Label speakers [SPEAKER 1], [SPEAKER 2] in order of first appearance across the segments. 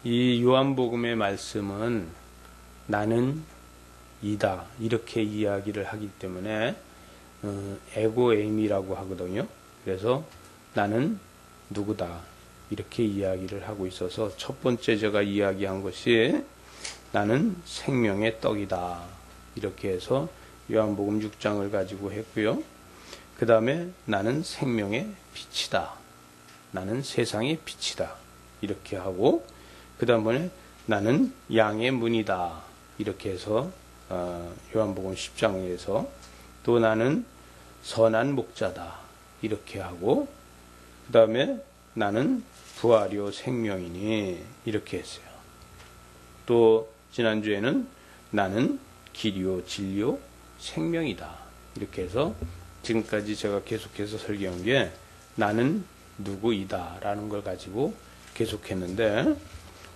[SPEAKER 1] 이 요한복음의 말씀은 나는 이다 이렇게 이야기를 하기 때문에 에고에임이라고 하거든요. 그래서 나는 누구다 이렇게 이야기를 하고 있어서 첫 번째 제가 이야기한 것이 나는 생명의 떡이다 이렇게 해서 요한복음 6장을 가지고 했고요. 그 다음에 나는 생명의 빛이다. 나는 세상의 빛이다. 이렇게 하고 그 다음에 나는 양의 문이다. 이렇게 해서 요한복음 10장에서 또 나는 선한 목자다. 이렇게 하고 그 다음에 나는 부활이요 생명이니 이렇게 했어요. 또 지난주에는 나는 길이요 진리요 생명이다. 이렇게 해서 지금까지 제가 계속해서 설교한 게 나는 누구이다 라는 걸 가지고 계속했는데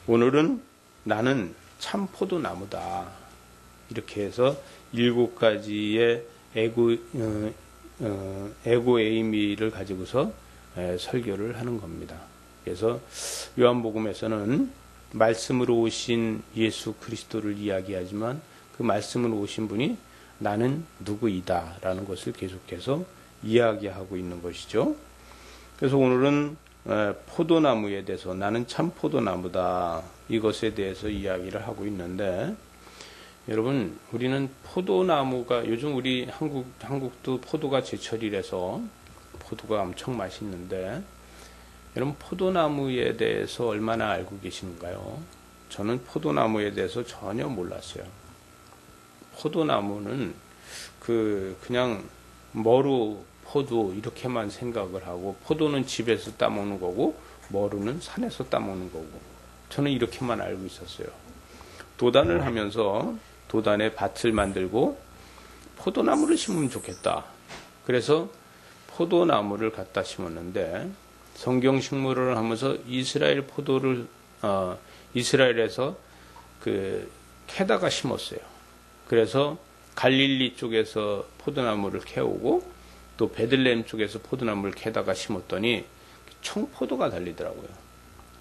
[SPEAKER 1] 오늘은 나는 참 포도나무다. 이렇게 해서 7가지의 에고에이미를 가지고서 설교를 하는 겁니다. 그래서 요한복음에서는 말씀으로 오신 예수 그리스도를 이야기하지만 그 말씀으로 오신 분이 나는 누구이다 라는 것을 계속해서 이야기하고 있는 것이죠. 그래서 오늘은 포도나무에 대해서 나는 참 포도나무다 이것에 대해서 이야기를 하고 있는데 여러분 우리는 포도나무가 요즘 우리 한국도 포도가 제철이라서 포도가 엄청 맛있는데 여러분 포도나무에 대해서 얼마나 알고 계신가요? 저는 포도나무에 대해서 전혀 몰랐어요. 포도나무는 그냥 머루 포도 이렇게만 생각을 하고 포도는 집에서 따먹는 거고 머루는 산에서 따먹는 거고 저는 이렇게만 알고 있었어요. 도단을 하면서 도단에 밭을 만들고 포도나무를 심으면 좋겠다. 그래서 포도나무를 갖다 심었는데 성경식물을 하면서 이스라엘 포도를 이스라엘에서 캐다가 심었어요. 그래서 갈릴리 쪽에서 포도나무를 캐오고 또 베들레헴 쪽에서 포도나무를 캐다가 심었더니 청포도가 달리더라고요.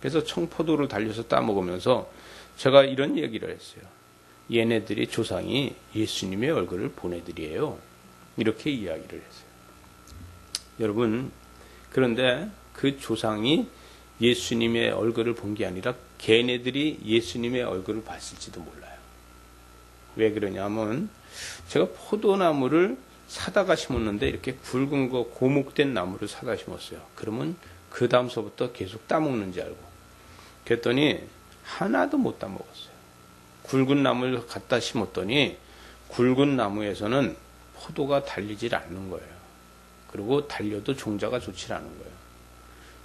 [SPEAKER 1] 그래서 청포도를 달려서 따먹으면서 제가 이런 얘기를 했어요. 얘네들의 조상이 예수님의 얼굴을 본 애들이에요. 이렇게 이야기를 했어요. 여러분 그런데 그 조상이 예수님의 얼굴을 본 게 아니라 걔네들이 예수님의 얼굴을 봤을지도 몰라요. 왜 그러냐면 제가 포도나무를 사다가 심었는데 이렇게 굵은 거 고목된 나무를 사다 심었어요. 그러면 그 다음서부터 계속 따먹는지 알고 그랬더니 하나도 못 따먹었어요. 굵은 나무를 갖다 심었더니 굵은 나무에서는 포도가 달리질 않는 거예요. 그리고 달려도 종자가 좋지 않은 거예요.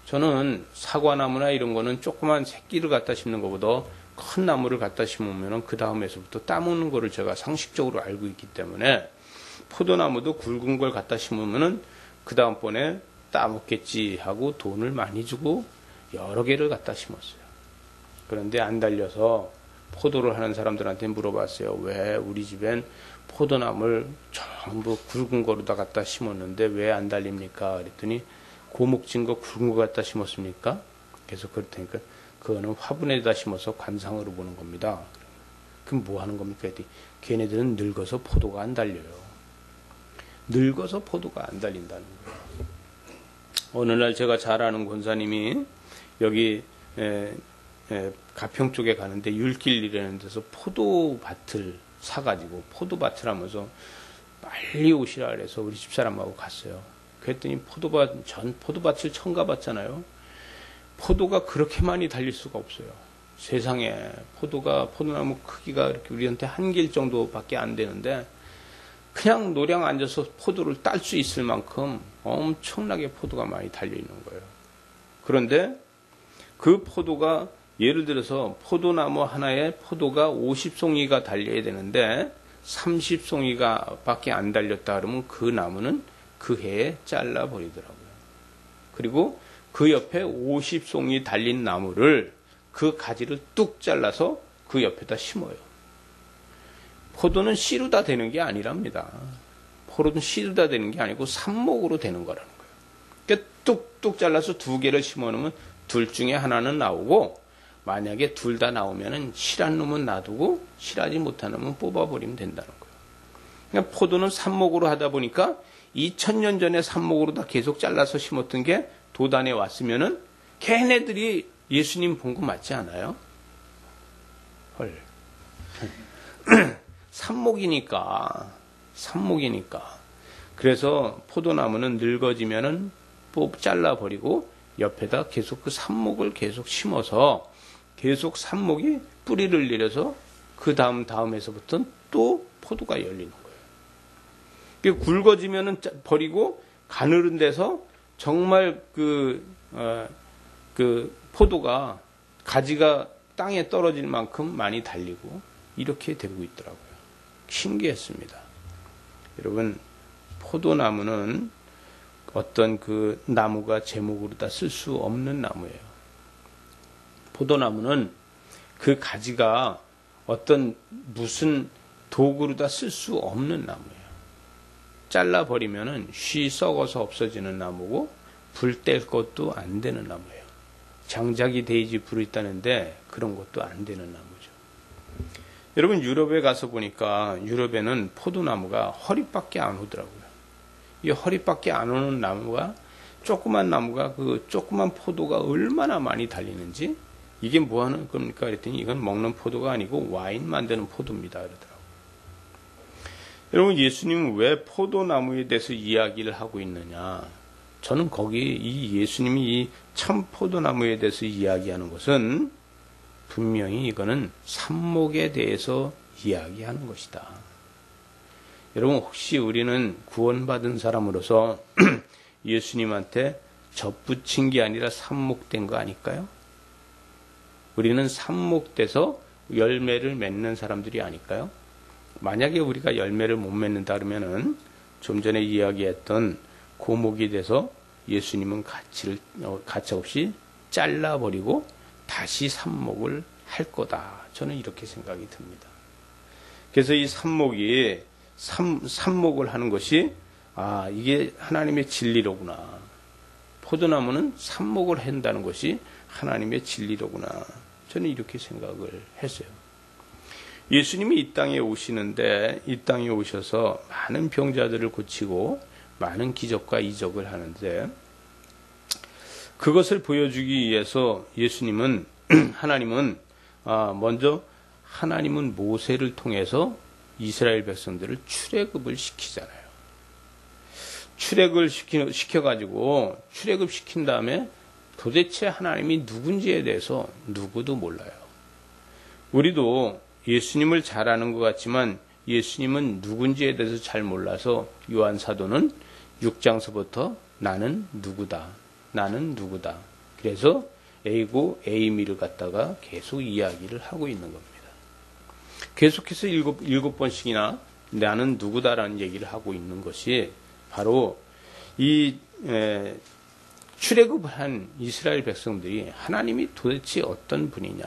[SPEAKER 1] 저는 사과나무나 이런 거는 조그만 새끼를 갖다 심는 것보다 큰 나무를 갖다 심으면 그 다음에서부터 따먹는 거를 제가 상식적으로 알고 있기 때문에 포도나무도 굵은 걸 갖다 심으면 그 다음번에 따먹겠지 하고 돈을 많이 주고 여러 개를 갖다 심었어요. 그런데 안 달려서 포도를 하는 사람들한테 물어봤어요. 왜 우리 집엔 포도나무를 전부 굵은 거로다 갖다 심었는데 왜 안 달립니까? 그랬더니 고목진 거 굵은 거 갖다 심었습니까? 그래서 그렇다니까 그거는 화분에다 심어서 관상으로 보는 겁니다. 그럼 뭐 하는 겁니까? 그랬더니 걔네들은 늙어서 포도가 안 달려요. 늙어서 포도가 안 달린다는 거예요. 어느 날 제가 잘 아는 권사님이 여기 가평 쪽에 가는데 율길이라는 데서 포도밭을 사가지고 포도밭을 하면서 빨리 오시라 그래서 우리 집사람하고 갔어요. 그랬더니 포도밭을 처음 가봤잖아요. 포도가 그렇게 많이 달릴 수가 없어요. 세상에 포도나무 크기가 이렇게 우리한테 한 길 정도밖에 안 되는데 그냥 노량 앉아서 포도를 딸 수 있을 만큼 엄청나게 포도가 많이 달려 있는 거예요. 그런데 그 포도가 예를 들어서 포도나무 하나에 포도가 50송이가 달려야 되는데 30송이가 밖에 안 달렸다 그러면 그 나무는 그 해에 잘라버리더라고요. 그리고 그 옆에 50송이 달린 나무를 그 가지를 뚝 잘라서 그 옆에다 심어요. 포도는 씨로다 되는 게 아니랍니다. 포도는 씨로다 되는 게 아니고 삽목으로 되는 거라는 거예요. 그러니까 뚝뚝 잘라서 2개를 심어놓으면 둘 중에 하나는 나오고 만약에 둘 다 나오면은 실한 놈은 놔두고 실하지 못한 놈은 뽑아버리면 된다는 거예요. 그러니까 포도는 삽목으로 하다 보니까 2000년 전에 삽목으로 다 계속 잘라서 심었던 게 도단에 왔으면은 걔네들이 예수님 본 거 맞지 않아요? 헐. 삽목이니까. 그래서 포도나무는 늙어지면은 잘라버리고 옆에다 계속 그 삽목을 계속 심어서 계속 삽목이 뿌리를 내려서 그 다음에서부터는 또 포도가 열리는 거예요. 굵어지면은 버리고 가늘은 데서 정말 그 포도가 가지가 땅에 떨어질 만큼 많이 달리고 이렇게 되고 있더라고요. 신기했습니다. 여러분, 포도나무는 어떤 그 나무가 제목으로 다 쓸 수 없는 나무예요. 포도나무는 그 가지가 어떤 무슨 도구로 다 쓸 수 없는 나무예요. 잘라버리면은 쉬 썩어서 없어지는 나무고 불 뗄 것도 안 되는 나무예요. 장작이 데이지 불이 있다는데 그런 것도 안 되는 나무죠. 여러분, 유럽에 가서 보니까 유럽에는 포도나무가 허리밖에 안 오더라고요. 이 허리밖에 안 오는 나무가 조그만 나무가 그 조그만 포도가 얼마나 많이 달리는지 이게 뭐 하는 겁니까? 그랬더니 이건 먹는 포도가 아니고 와인 만드는 포도입니다. 그러더라고요. 여러분, 예수님은 왜 포도나무에 대해서 이야기를 하고 있느냐? 저는 거기 이 예수님이 이 참 포도나무에 대해서 이야기하는 것은 분명히 이거는 삽목에 대해서 이야기하는 것이다. 여러분, 혹시 우리는 구원받은 사람으로서 예수님한테 접붙인 게 아니라 삽목된 거 아닐까요? 우리는 삽목돼서 열매를 맺는 사람들이 아닐까요? 만약에 우리가 열매를 못 맺는다 그러면은 좀 전에 이야기했던 고목이 돼서 예수님은 가차없이 잘라버리고 다시 삽목을 할 거다. 저는 이렇게 생각이 듭니다. 그래서 이 삽목이 삽목을 하는 것이 이게 하나님의 진리로구나. 포도나무는 삽목을 한다는 것이 하나님의 진리로구나. 저는 이렇게 생각을 했어요. 예수님이 이 땅에 오시는데 이 땅에 오셔서 많은 병자들을 고치고 많은 기적과 이적을 하는데 그것을 보여주기 위해서 하나님은 먼저 하나님은 모세를 통해서 이스라엘 백성들을 출애굽을 시키잖아요. 출애굽을 시켜가지고 출애굽시킨 다음에 도대체 하나님이 누군지에 대해서 누구도 몰라요. 우리도 예수님을 잘 아는 것 같지만 예수님은 누군지에 대해서 잘 몰라서 요한 사도는 6장서부터 나는 누구다. 그래서 A고 에이미를 갖다가 계속 이야기를 하고 있는 겁니다. 계속해서 일곱 번씩이나 나는 누구다라는 얘기를 하고 있는 것이 바로 이 출애굽을 한 이스라엘 백성들이 하나님이 도대체 어떤 분이냐,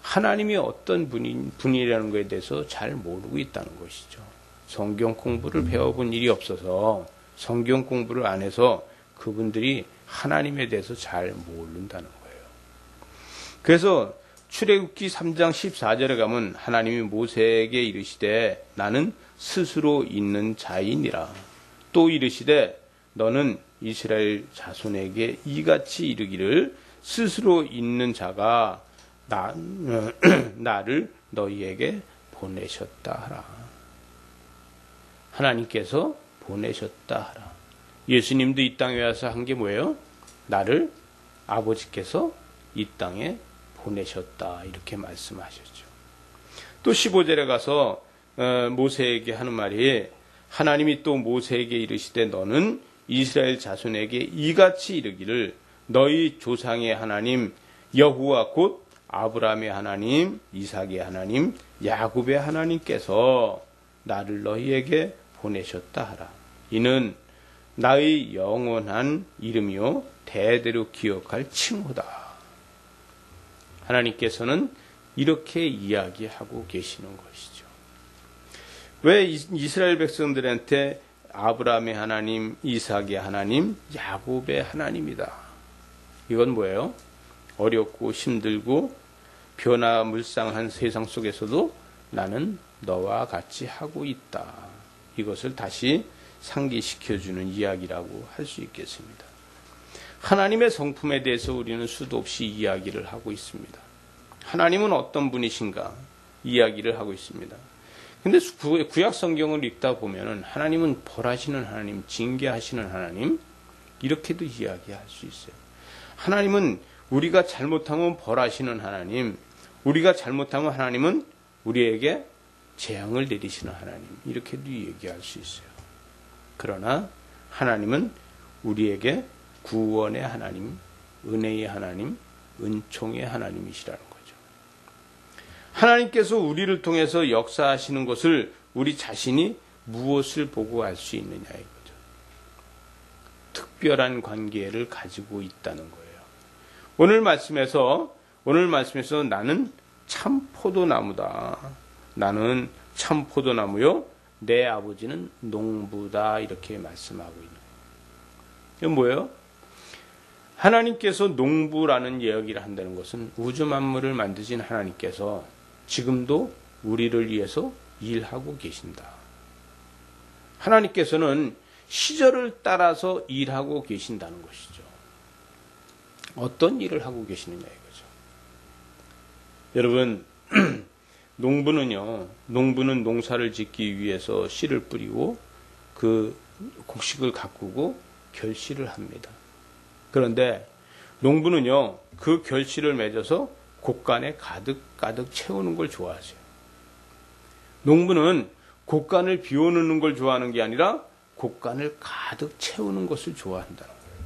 [SPEAKER 1] 하나님이 어떤 분이라는 것에 대해서 잘 모르고 있다는 것이죠. 성경 공부를 배워본 일이 없어서 성경 공부를 안 해서 그분들이 하나님에 대해서 잘 모른다는 거예요. 그래서 출애굽기 3장 14절에 가면 하나님이 모세에게 이르시되 나는 스스로 있는 자이니라. 또 이르시되 너는 이스라엘 자손에게 이같이 이르기를 스스로 있는 자가 나를 너희에게 보내셨다 하라. 하나님께서 보내셨다 하라. 예수님도 이 땅에 와서 한 게 뭐예요? 나를 아버지께서 이 땅에 보내셨다. 이렇게 말씀하셨죠. 또 15절에 가서 모세에게 하는 말이 하나님이 또 모세에게 이르시되 너는 이스라엘 자손에게 이같이 이르기를 너희 조상의 하나님 여호와 곧 아브라함의 하나님, 이삭의 하나님, 야곱의 하나님께서 나를 너희에게 보내셨다 하라. 이는 나의 영원한 이름이요 대대로 기억할 칭호다. 하나님께서는 이렇게 이야기하고 계시는 것이죠. 왜 이스라엘 백성들한테 아브라함의 하나님, 이삭의 하나님, 야곱의 하나님이다. 이건 뭐예요? 어렵고 힘들고 변화물상한 세상 속에서도 나는 너와 같이 하고 있다. 이것을 다시 상기시켜주는 이야기라고 할 수 있겠습니다. 하나님의 성품에 대해서 우리는 수도 없이 이야기를 하고 있습니다. 하나님은 어떤 분이신가 이야기를 하고 있습니다. 근데 구약 성경을 읽다 보면은 하나님은 벌하시는 하나님, 징계하시는 하나님, 이렇게도 이야기할 수 있어요. 하나님은 우리가 잘못하면 벌하시는 하나님, 우리가 잘못하면 하나님은 우리에게 재앙을 내리시는 하나님, 이렇게도 얘기할 수 있어요. 그러나 하나님은 우리에게 구원의 하나님, 은혜의 하나님, 은총의 하나님이시라는 거죠. 하나님께서 우리를 통해서 역사하시는 것을 우리 자신이 무엇을 보고 알 수 있느냐 이거죠. 특별한 관계를 가지고 있다는 거예요. 오늘 말씀에서 나는 참 포도나무다. 나는 참 포도나무요. 내 아버지는 농부다. 이렇게 말씀하고 있는 거예요. 이건 뭐예요? 하나님께서 농부라는 이야기를 한다는 것은 우주 만물을 만드신 하나님께서 지금도 우리를 위해서 일하고 계신다. 하나님께서는 시절을 따라서 일하고 계신다는 것이죠. 어떤 일을 하고 계시느냐 이거죠. 여러분, 농부는 농사를 짓기 위해서 씨를 뿌리고 그 곡식을 가꾸고 결실을 합니다. 그런데 농부는요, 그 결실을 맺어서 곡간에 가득 채우는 걸 좋아하세요. 농부는 곡간을 비워놓는 걸 좋아하는 게 아니라 곡간을 가득 채우는 것을 좋아한다는 거예요.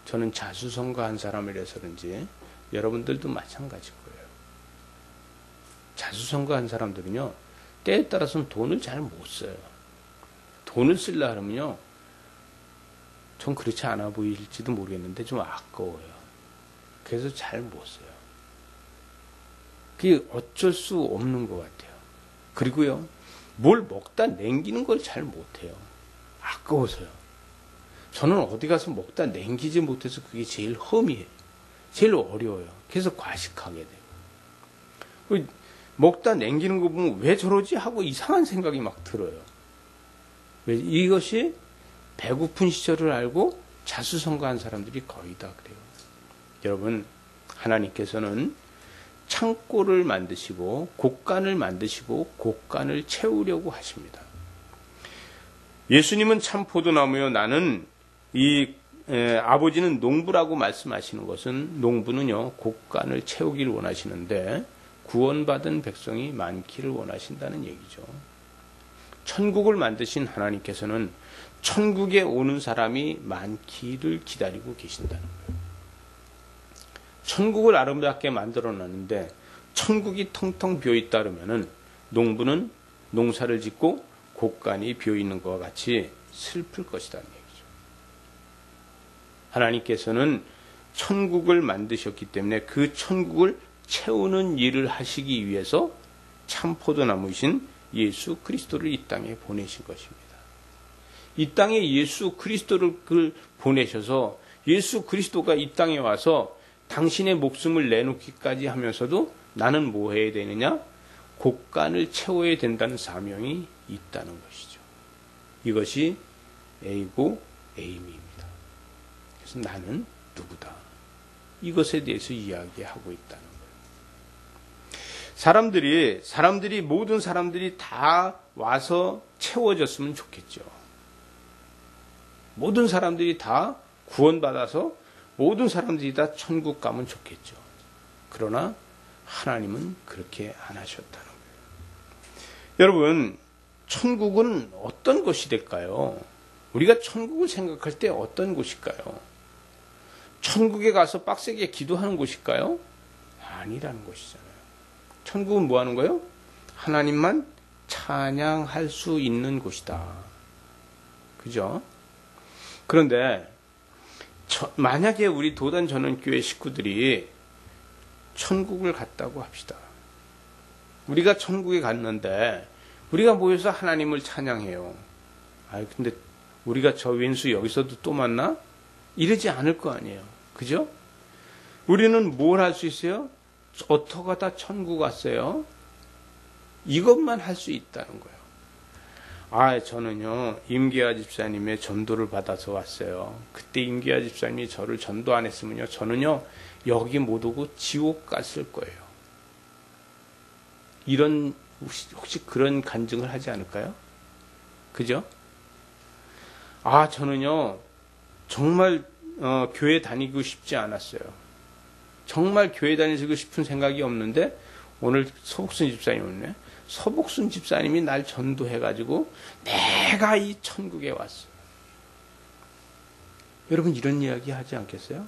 [SPEAKER 1] 저는 자수성가한 사람이라서 그런지 여러분들도 마찬가지일 거예요. 자수성가한 사람들은요, 때에 따라서는 돈을 잘 못 써요. 돈을 쓰려 하면요, 전 그렇지 않아 보일지도 모르겠는데 좀 아까워요. 그래서 잘 못 써요. 그게 어쩔 수 없는 것 같아요. 그리고요, 뭘 먹다 남기는 걸 잘 못해요. 아까워서요. 저는 어디 가서 먹다 남기지 못해서 그게 제일 험이에요. 제일 어려워요. 그래서 과식하게 돼요. 먹다 남기는 거 보면 왜 저러지 하고 이상한 생각이 막 들어요. 이것이 배고픈 시절을 알고 자수성가한 사람들이 거의 다 그래요. 여러분, 하나님께서는 창고를 만드시고 곡간을 만드시고 곡간을 채우려고 하십니다. 예수님은 참 포도나무요, 나는 아버지는 농부라고 말씀하시는 것은, 농부는요 곡간을 채우기를 원하시는데 구원받은 백성이 많기를 원하신다는 얘기죠. 천국을 만드신 하나님께서는 천국에 오는 사람이 많기를 기다리고 계신다는 거예요. 천국을 아름답게 만들어놨는데 천국이 텅텅 비어있다 그러면은 농부는 농사를 짓고 곡간이 비어있는 것과 같이 슬플 것이라는 얘기죠. 하나님께서는 천국을 만드셨기 때문에 그 천국을 채우는 일을 하시기 위해서 참 포도나무이신 예수 그리스도를 이 땅에 보내신 것입니다. 이 땅에 예수 그리스도를 보내셔서 예수 그리스도가 이 땅에 와서 당신의 목숨을 내놓기까지 하면서도 나는 뭐 해야 되느냐? 곡간을 채워야 된다는 사명이 있다는 것이죠. 이것이 A고 에임입니다. 그래서 나는 누구다? 이것에 대해서 이야기하고 있다는 거예요. 모든 사람들이 다 와서 채워졌으면 좋겠죠. 모든 사람들이 다 구원받아서 모든 사람들이 다 천국 가면 좋겠죠. 그러나 하나님은 그렇게 안 하셨다는 거예요. 여러분, 천국은 어떤 것이 될까요? 우리가 천국을 생각할 때 어떤 곳일까요? 천국에 가서 빡세게 기도하는 곳일까요? 아니라는 것이잖아요. 천국은 뭐 하는 거예요? 하나님만 찬양할 수 있는 곳이다. 그죠? 그런데 만약에 우리 도단전원교회 식구들이 천국을 갔다고 합시다. 우리가 천국에 갔는데 우리가 모여서 하나님을 찬양해요. 근데 우리가 저 왼수 여기서도 또 만나? 이러지 않을 거 아니에요. 그죠? 우리는 뭘 할 수 있어요? 어떻게 다 천국 갔어요? 이것만 할 수 있다는 거예요. 저는요, 임계아 집사님의 전도를 받아서 왔어요. 그때 임계아 집사님이 저를 전도 안 했으면요, 저는요, 여기 못 오고 지옥 갔을 거예요. 혹시 그런 간증을 하지 않을까요? 그죠? 저는요, 정말, 교회 다니고 싶지 않았어요. 정말 교회 다니고 싶은 생각이 없는데, 오늘 서복순 집사님 오네. 서복순 집사님이 날 전도해가지고 내가 이 천국에 왔어요. 여러분 이런 이야기 하지 않겠어요?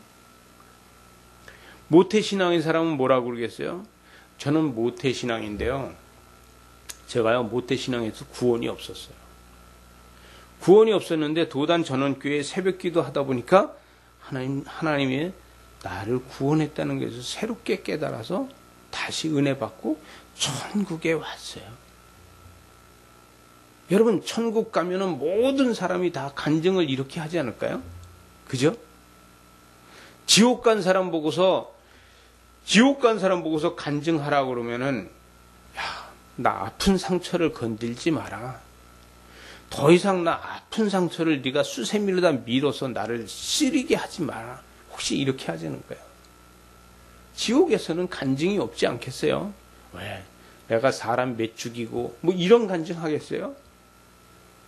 [SPEAKER 1] 모태신앙인 사람은 뭐라고 그러겠어요? 저는 모태신앙인데요. 제가요 모태신앙에서 구원이 없었어요. 구원이 없었는데 도단 전원교회 새벽기도 하다 보니까 하나님이 나를 구원했다는 것을 새롭게 깨달아서 다시 은혜 받고 천국에 왔어요. 여러분 천국 가면은 모든 사람이 다 간증을 이렇게 하지 않을까요? 그죠? 지옥 간 사람 보고서 간증하라고 그러면은 나 아픈 상처를 건들지 마라. 더 이상 나 아픈 상처를 네가 수세미로다 밀어서 나를 쓰리게 하지 마라. 혹시 이렇게 하자는 거예요. 지옥에서는 간증이 없지 않겠어요? 왜? 내가 사람 몇 죽이고 뭐 이런 간증하겠어요?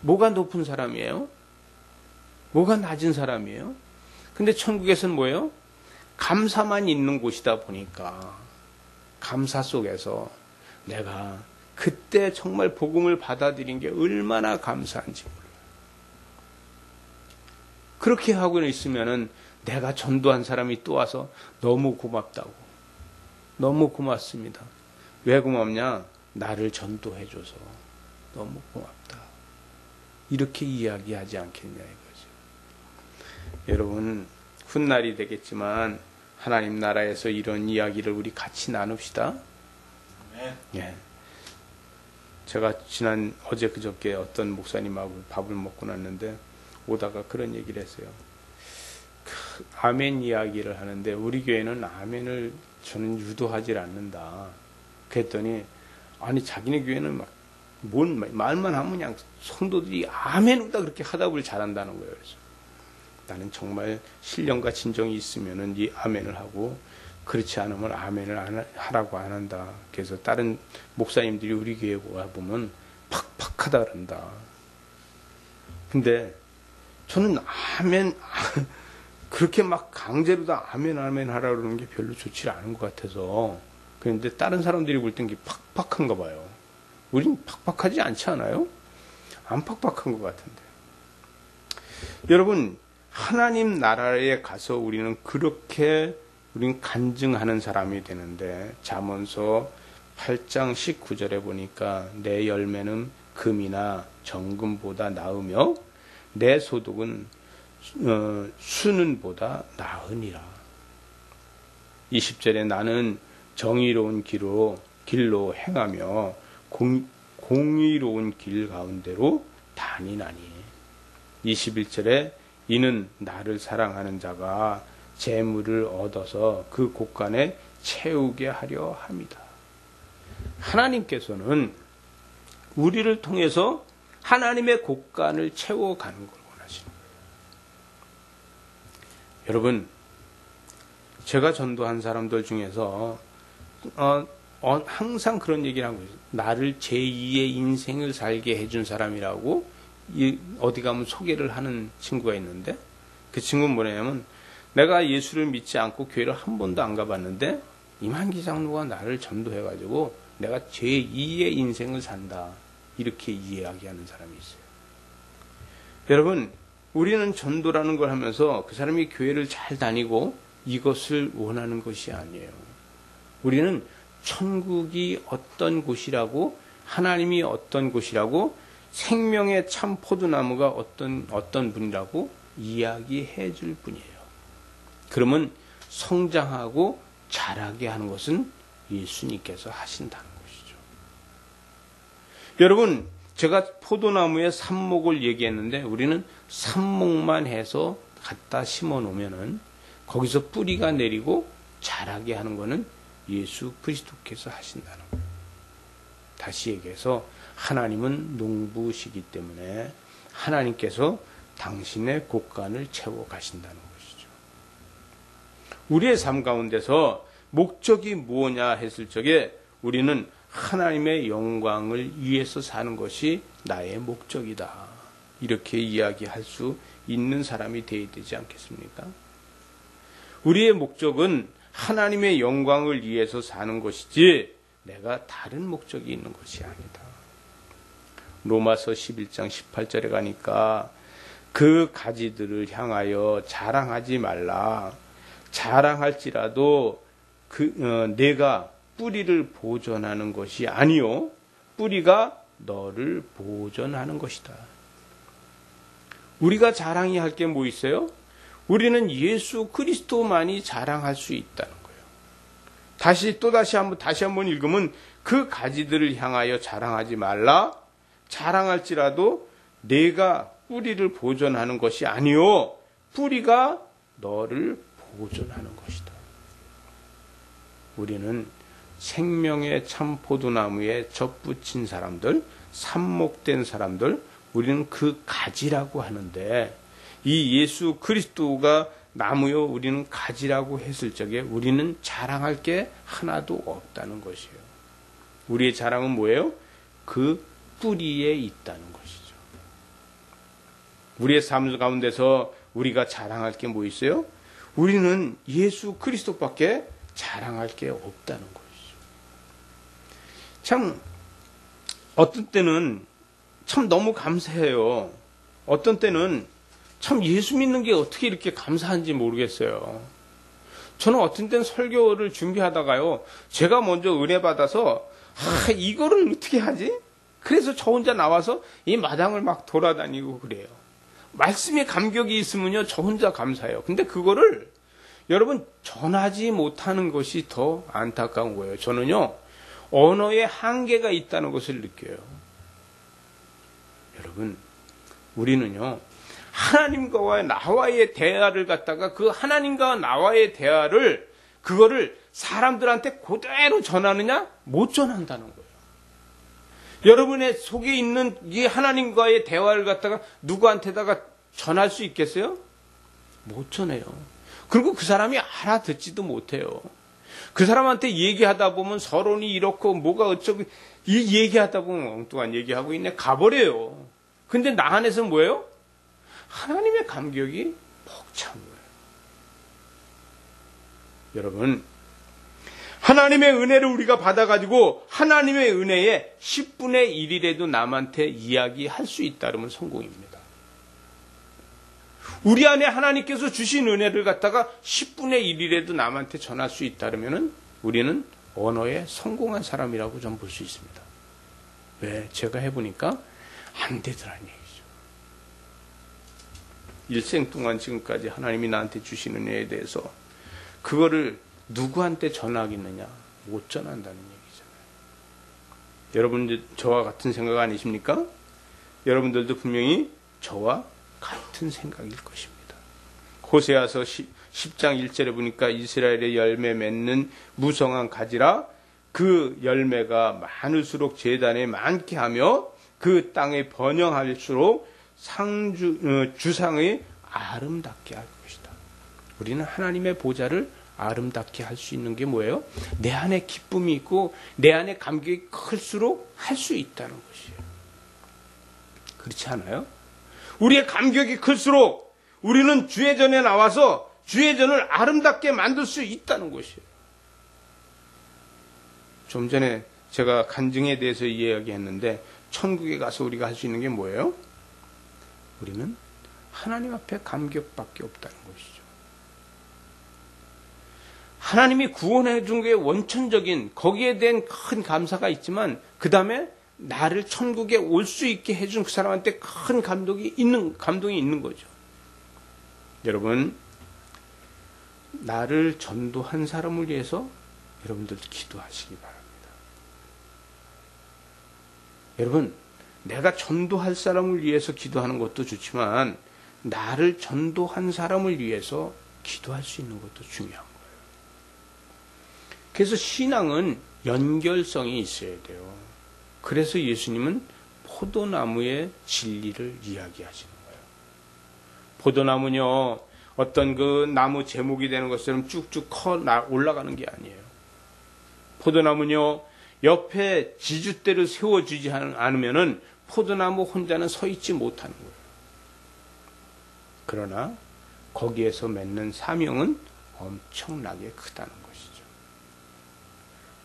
[SPEAKER 1] 뭐가 높은 사람이에요? 뭐가 낮은 사람이에요? 근데 천국에서는 뭐예요? 감사만 있는 곳이다 보니까 감사 속에서 내가 그때 정말 복음을 받아들인 게 얼마나 감사한지 몰라요. 그렇게 하고 있으면은 내가 전도한 사람이 또 와서 너무 고맙다고. 너무 고맙습니다. 왜 고맙냐? 나를 전도해줘서 너무 고맙다. 이렇게 이야기하지 않겠냐 이거죠. 여러분 훗날이 되겠지만 하나님 나라에서 이런 이야기를 우리 같이 나눕시다. 예. 제가 어제 그저께 어떤 목사님하고 밥을 먹고 났는데 오다가 그런 얘기를 했어요. 아멘 이야기를 하는데 우리 교회는 아멘을 저는 유도하지 않는다. 그랬더니 아니 자기네 교회는 막 뭔 말만 하면 그냥 성도들이 아멘으로 그렇게 화답을 잘한다는 거예요. 그래서 나는 정말 신령과 진정이 있으면은 이 아멘을 하고 그렇지 않으면 아멘을 하라고 안 한다. 그래서 다른 목사님들이 우리 교회에 와 보면 팍팍하다 그런다. 근데 저는 아멘 그렇게 막 강제로 다 아멘 하라고 그러는 게 별로 좋지 않은 것 같아서. 그런데 다른 사람들이 볼 땐 게 팍팍한가 봐요. 우린 팍팍하지 않지 않아요? 안 팍팍한 것 같은데. 여러분 하나님 나라에 가서 우리는 간증하는 사람이 되는데 잠언서 8장 19절에 보니까 내 열매는 금이나 정금보다 나으며 내 소득은 수는보다 나으니라. 20절에 나는 정의로운 길로 행하며 공의로운 길 가운데로 다니나니. 21절에 이는 나를 사랑하는 자가 재물을 얻어서 그 곳간에 채우게 하려 함이다. 하나님께서는 우리를 통해서 하나님의 곳간을 채워가는 걸 원하시는 거예요. 여러분 제가 전도한 사람들 중에서 항상 그런 얘기를 하고 있어요. 나를 제2의 인생을 살게 해준 사람이라고 어디 가면 소개를 하는 친구가 있는데 그 친구는 뭐냐면 내가 예수를 믿지 않고 교회를 한 번도 안 가봤는데 임한기 장로가 나를 전도해가지고 내가 제2의 인생을 산다. 이렇게 이야기하는 사람이 있어요. 여러분 우리는 전도라는 걸 하면서 그 사람이 교회를 잘 다니고 이것을 원하는 것이 아니에요. 우리는 천국이 어떤 곳이라고 하나님이 어떤 곳이라고 생명의 참 포도나무가 어떤 분이라고 이야기해 줄 뿐이에요. 그러면 성장하고 자라게 하는 것은 예수님께서 하신다는 것이죠. 여러분 제가 포도나무의 삽목을 얘기했는데 우리는 삽목만 해서 갖다 심어 놓으면은 거기서 뿌리가 내리고 자라게 하는 것은 예수 그리스도께서 하신다는 거예요. 다시 얘기해서 하나님은 농부시기 때문에 하나님께서 당신의 곳간을 채워 가신다는 것이죠. 우리의 삶 가운데서 목적이 뭐냐 했을 적에 우리는 하나님의 영광을 위해서 사는 것이 나의 목적이다. 이렇게 이야기할 수 있는 사람이 되어야 되지 않겠습니까? 우리의 목적은 하나님의 영광을 위해서 사는 것이지 내가 다른 목적이 있는 것이 아니다. 로마서 11장 18절에 가니까 그 가지들을 향하여 자랑하지 말라. 자랑할지라도 내가 뿌리를 보존하는 것이 아니요 뿌리가 너를 보존하는 것이다. 우리가 자랑이 할 게 뭐 있어요? 우리는 예수 그리스도만이 자랑할 수 있다는 거예요. 다시 한번 읽으면 그 가지들을 향하여 자랑하지 말라. 자랑할지라도 내가 뿌리를 보존하는 것이 아니요 뿌리가 너를 보존하는 것이다. 우리는 생명의 참 포도나무에 접붙인 사람들, 삽목된 사람들, 우리는 그 가지라고 하는데 이 예수 그리스도가 나무요 우리는 가지라고 했을 적에 우리는 자랑할 게 하나도 없다는 것이에요. 우리의 자랑은 뭐예요? 그 뿌리에 있다는 것이죠. 우리의 삶 가운데서 우리가 자랑할 게 뭐 있어요? 우리는 예수 그리스도밖에 자랑할 게 없다는 것이죠. 참 어떤 때는 참 너무 감사해요. 어떤 때는 참 예수 믿는 게 어떻게 이렇게 감사한지 모르겠어요. 저는 어떤 때는 설교를 준비하다가요, 제가 먼저 은혜 받아서 이거를 어떻게 하지? 그래서 저 혼자 나와서 이 마당을 막 돌아다니고 그래요. 말씀에 감격이 있으면요, 저 혼자 감사해요. 근데 그거를 여러분 전하지 못하는 것이 더 안타까운 거예요. 저는요, 언어에 한계가 있다는 것을 느껴요. 여러분, 우리는요, 하나님과 나와의 대화를 갖다가 그 하나님과 나와의 대화를 그거를 사람들한테 그대로 전하느냐? 못 전한다는 거예요. 여러분의 속에 있는 이 하나님과의 대화를 갖다가 누구한테다가 전할 수 있겠어요? 못 전해요. 그리고 그 사람이 알아듣지도 못해요. 그 사람한테 얘기하다 보면 서론이 이렇고 뭐가 어쩌고 이 얘기하다 보면 엉뚱한 얘기하고 있네 가버려요. 근데 나 안에서 뭐예요? 하나님의 감격이 벅찬 거예요. 여러분, 하나님의 은혜를 우리가 받아가지고 하나님의 은혜의 10분의 1이라도 남한테 이야기할 수 있다면 성공입니다. 우리 안에 하나님께서 주신 은혜를 갖다가 10분의 1이라도 남한테 전할 수 있다면 우리는 언어에 성공한 사람이라고 좀 볼 수 있습니다. 왜? 제가 해보니까 안 되더라는 얘기죠. 일생 동안 지금까지 하나님이 나한테 주신 은혜에 대해서 그거를 누구한테 전하겠느냐? 못 전한다는 얘기잖아요. 여러분, 저와 같은 생각 아니십니까? 여러분들도 분명히 저와 같은 생각일 것입니다. 호세아서 10장 1절에 보니까 이스라엘의 열매 맺는 무성한 가지라 그 열매가 많을수록 제단에 많게 하며 그 땅에 번영할수록 주상의 아름답게 할 것이다. 우리는 하나님의 보좌를 아름답게 할 수 있는 게 뭐예요? 내 안에 기쁨이 있고 내 안에 감격이 클수록 할 수 있다는 것이에요. 그렇지 않아요? 우리의 감격이 클수록 우리는 주의 전에 나와서 주의 전을 아름답게 만들 수 있다는 것이에요. 좀 전에 제가 간증에 대해서 이야기했는데 천국에 가서 우리가 할 수 있는 게 뭐예요? 우리는 하나님 앞에 감격밖에 없다는 것이죠. 하나님이 구원해 준 게 원천적인 거기에 대한 큰 감사가 있지만 그 다음에 나를 천국에 올 수 있게 해준 그 사람한테 큰 감동이 있는 거죠. 여러분, 나를 전도한 사람을 위해서 여러분들도 기도하시기 바랍니다. 여러분, 내가 전도할 사람을 위해서 기도하는 것도 좋지만 나를 전도한 사람을 위해서 기도할 수 있는 것도 중요한 거예요. 그래서 신앙은 연결성이 있어야 돼요. 그래서 예수님은 포도나무의 진리를 이야기하시는 거예요. 포도나무는요, 어떤 그 나무 제목이 되는 것처럼 쭉쭉 올라가는 게 아니에요. 포도나무는요, 옆에 지주대를 세워주지 않으면은 포도나무 혼자는 서 있지 못하는 거예요. 그러나 거기에서 맺는 사명은 엄청나게 크다는 것이죠.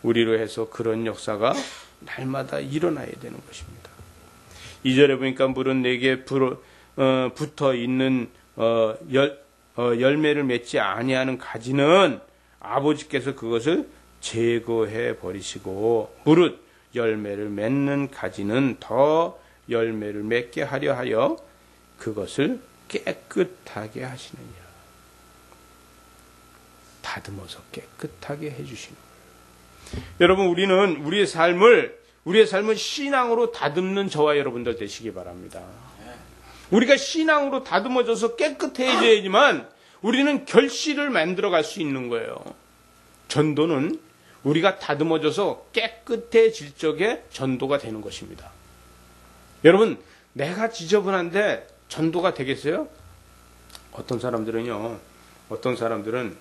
[SPEAKER 1] 우리로 해서 그런 역사가 날마다 일어나야 되는 것입니다. 2절에 보니까 물은 내게 붙어 있는 열매를 맺지 아니하는 가지는 아버지께서 그것을 제거해 버리시고 무릇 열매를 맺는 가지는 더 열매를 맺게 하려 하여 그것을 깨끗하게 하시느니라. 다듬어서 깨끗하게 해주시는 거예요. 여러분, 우리는 우리의 삶을 신앙으로 다듬는 저와 여러분들 되시기 바랍니다. 우리가 신앙으로 다듬어져서 깨끗해져야지만 우리는 결실을 만들어갈 수 있는 거예요. 전도는 우리가 다듬어져서 깨끗해질 적에 전도가 되는 것입니다. 여러분, 내가 지저분한데 전도가 되겠어요? 어떤 사람들은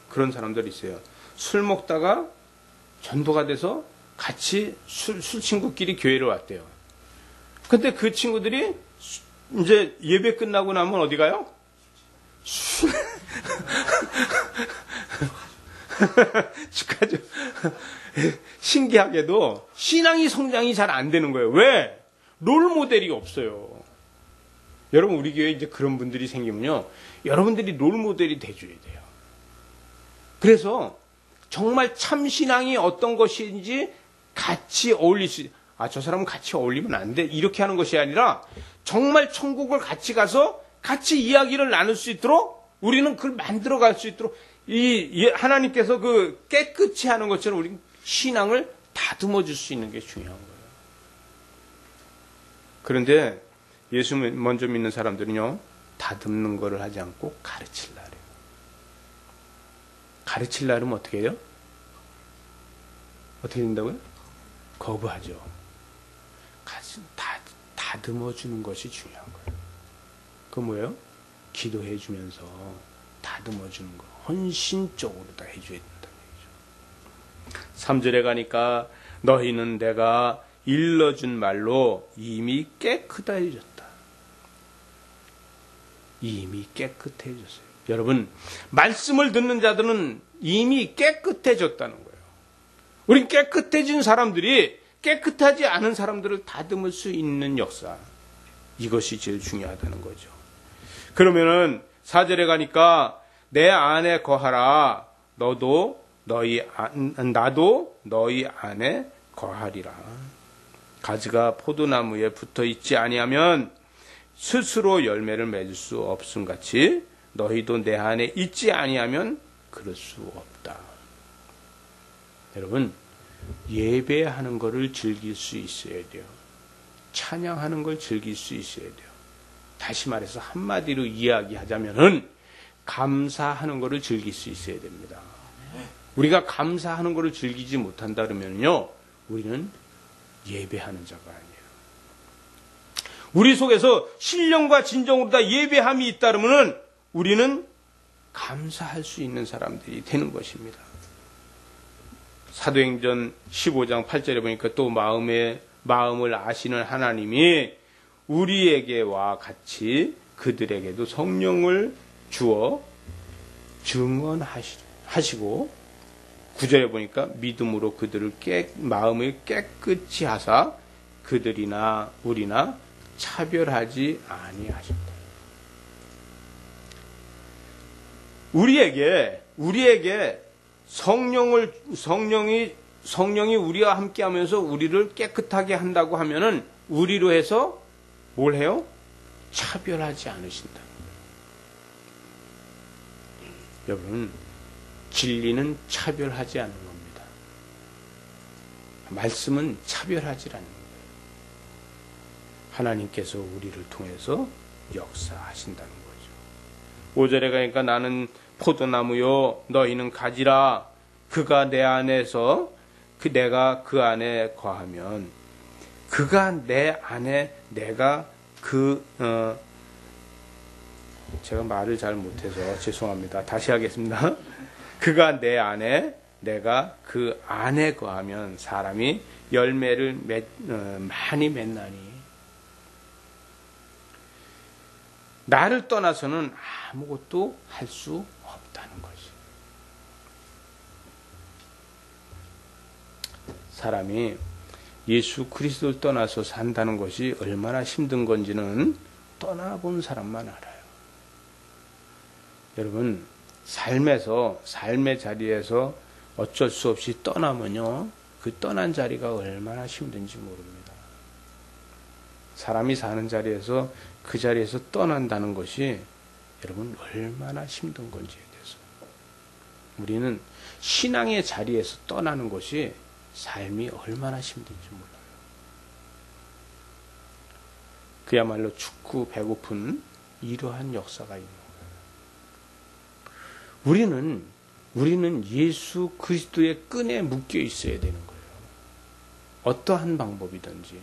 [SPEAKER 1] 그런 사람들이 있어요. 술 먹다가 전도가 돼서 같이 술 친구끼리 교회를 왔대요. 근데 그 친구들이 이제 예배 끝나고 나면 어디 가요? 축하죠. 신기하게도 신앙이 성장이 잘 안 되는 거예요. 왜? 롤 모델이 없어요. 여러분, 우리 교회에 이제 그런 분들이 생기면요, 여러분들이 롤 모델이 돼줘야 돼요. 그래서 정말 참 신앙이 어떤 것인지 같이 어울릴 수, 저 사람은 같이 어울리면 안 돼, 이렇게 하는 것이 아니라 정말 천국을 같이 가서 같이 이야기를 나눌 수 있도록 우리는 그걸 만들어 갈 수 있도록 하나님께서 그 깨끗이 하는 것처럼 우리 신앙을 다듬어 줄 수 있는 게 중요한 거예요. 그런데 예수 먼저 믿는 사람들은요, 다듬는 거를 하지 않고 가르치려고 해요. 가르치려면 어떻게 해요? 어떻게 된다고요? 거부하죠. 다듬어 주는 것이 중요한 거예요. 그 뭐예요? 기도해 주면서 다듬어 주는 거, 헌신적으로 다 해줘야 된다는 얘기죠. 3절에 가니까 너희는 내가 일러준 말로 이미 깨끗해졌다. 이미 깨끗해졌어요. 여러분, 말씀을 듣는 자들은 이미 깨끗해졌다는 거예요. 우린 깨끗해진 사람들이 깨끗하지 않은 사람들을 다듬을 수 있는 역사, 이것이 제일 중요하다는 거죠. 그러면은 4절에 가니까 내 안에 거하라. 나도 너희 안에 거하리라. 가지가 포도나무에 붙어 있지 아니하면 스스로 열매를 맺을 수 없음 같이 너희도 내 안에 있지 아니하면 그럴 수 없다. 여러분, 예배하는 것을 즐길 수 있어야 돼요. 찬양하는 걸 즐길 수 있어야 돼요. 다시 말해서 한마디로 이야기하자면은 감사하는 것을 즐길 수 있어야 됩니다. 우리가 감사하는 것을 즐기지 못한다 그러면요, 우리는 예배하는 자가 아니에요. 우리 속에서 신령과 진정으로 다 예배함이 있다 그러면은 우리는 감사할 수 있는 사람들이 되는 것입니다. 사도행전 15장 8절에 보니까 또 마음을 아시는 하나님이 우리에게와 같이 그들에게도 성령을 주어 증언하시고 9절에 보니까 믿음으로 그들을 마음을 깨끗이 하사 그들이나 우리나 차별하지 아니하신다. 우리에게 성령이 우리와 함께 하면서 우리를 깨끗하게 한다고 하면은 우리로 해서 뭘 해요? 차별하지 않으신다. 여러분, 진리는 차별하지 않는 겁니다. 말씀은 차별하지 않는 거예요. 하나님께서 우리를 통해서 역사하신다는 거죠. 5절에 가니까 나는 포도나무요 너희는 가지라. 그가 내 안에서 내가 그 안에 거하면, 그가 내 안에 내가 제가 말을 잘 못해서 죄송합니다. 다시 하겠습니다. 그가 내 안에 내가 그 안에 거하면 사람이 열매를 많이 맺나니. 나를 떠나서는 아무것도 할 수 없다는 것이. 사람이 예수 그리스도를 떠나서 산다는 것이 얼마나 힘든 건지는 떠나본 사람만 알아요. 여러분, 삶의 자리에서 어쩔 수 없이 떠나면요, 그 떠난 자리가 얼마나 힘든지 모릅니다. 사람이 사는 자리에서 그 자리에서 떠난다는 것이 여러분 얼마나 힘든 건지에 대해서 우리는 신앙의 자리에서 떠나는 것이 삶이 얼마나 힘든지 몰라요. 그야말로 죽고 배고픈 이러한 역사가 있는 거예요. 우리는 예수 그리스도의 끈에 묶여 있어야 되는 거예요. 어떠한 방법이든지.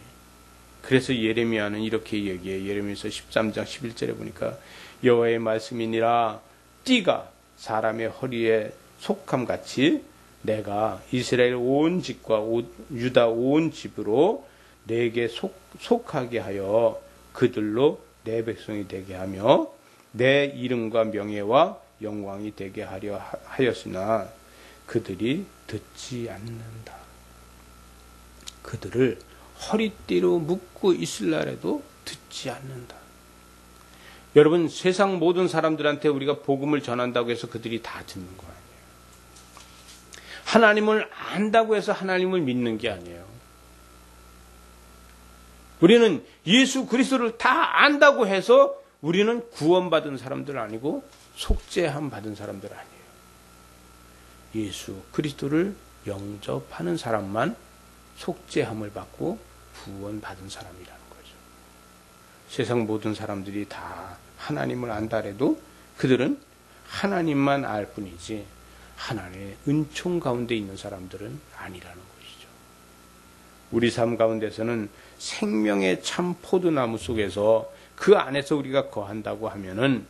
[SPEAKER 1] 그래서 예레미야는 이렇게 얘기해. 예레미야서 13장 11절에 보니까 여호와의 말씀이니라 띠가 사람의 허리에 속함같이 내가 이스라엘 온 집과 유다 온 집으로 내게 속하게 하여 그들로 내 백성이 되게 하며 내 이름과 명예와 영광이 되게 하려 하였으나 그들이 듣지 않는다. 그들을 허리띠로 묶고 있을라 해도 듣지 않는다. 여러분, 세상 모든 사람들한테 우리가 복음을 전한다고 해서 그들이 다 듣는 거 아니에요. 하나님을 안다고 해서 하나님을 믿는 게 아니에요. 우리는 예수 그리스도를 다 안다고 해서 우리는 구원받은 사람들 아니고 속죄함 받은 사람들 아니에요. 예수 그리스도를 영접하는 사람만 속죄함을 받고 구원받은 사람이라는 거죠. 세상 모든 사람들이 다 하나님을 안다 해도 그들은 하나님만 알 뿐이지 하나님의 은총 가운데 있는 사람들은 아니라는 것이죠. 우리 삶 가운데서는 생명의 참 포도나무 속에서 그 안에서 우리가 거한다고 하면은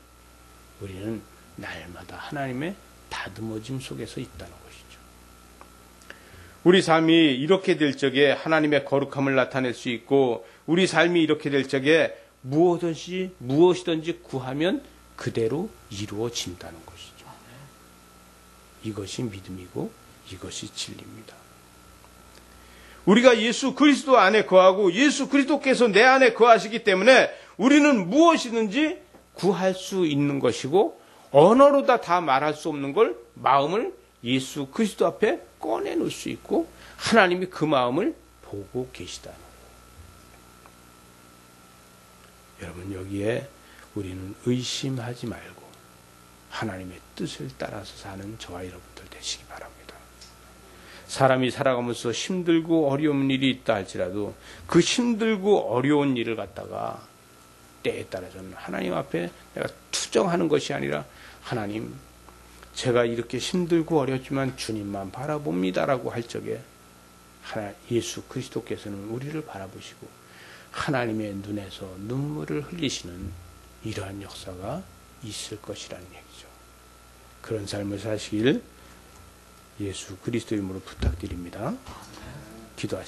[SPEAKER 1] 우리는 날마다 하나님의 다듬어짐 속에서 있다는 것이죠. 우리 삶이 이렇게 될 적에 하나님의 거룩함을 나타낼 수 있고 우리 삶이 이렇게 될 적에 무엇이든지 구하면 그대로 이루어진다는 것이죠. 이것이 믿음이고 이것이 진리입니다. 우리가 예수 그리스도 안에 거하고 예수 그리스도께서 내 안에 거하시기 때문에 우리는 무엇이든지 구할 수 있는 것이고 언어로 다 말할 수 없는 걸 마음을 예수 그리스도 앞에 꺼내놓을 수 있고 하나님이 그 마음을 보고 계시다는 거예요. 여러분, 여기에 우리는 의심하지 말고 하나님의 뜻을 따라서 사는 저와 여러분들 되시기 바랍니다. 사람이 살아가면서 힘들고 어려운 일이 있다 할지라도 그 힘들고 어려운 일을 갖다가 때에 따라서는 하나님 앞에 내가 투정하는 것이 아니라 하나님, 제가 이렇게 힘들고 어렵지만 주님만 바라봅니다라고 할 적에 예수 그리스도께서는 우리를 바라보시고 하나님의 눈에서 눈물을 흘리시는 이러한 역사가 있을 것이라는 얘기죠. 그런 삶을 사시길 예수 그리스도 이름으로 부탁드립니다. 기도하시겠습니다.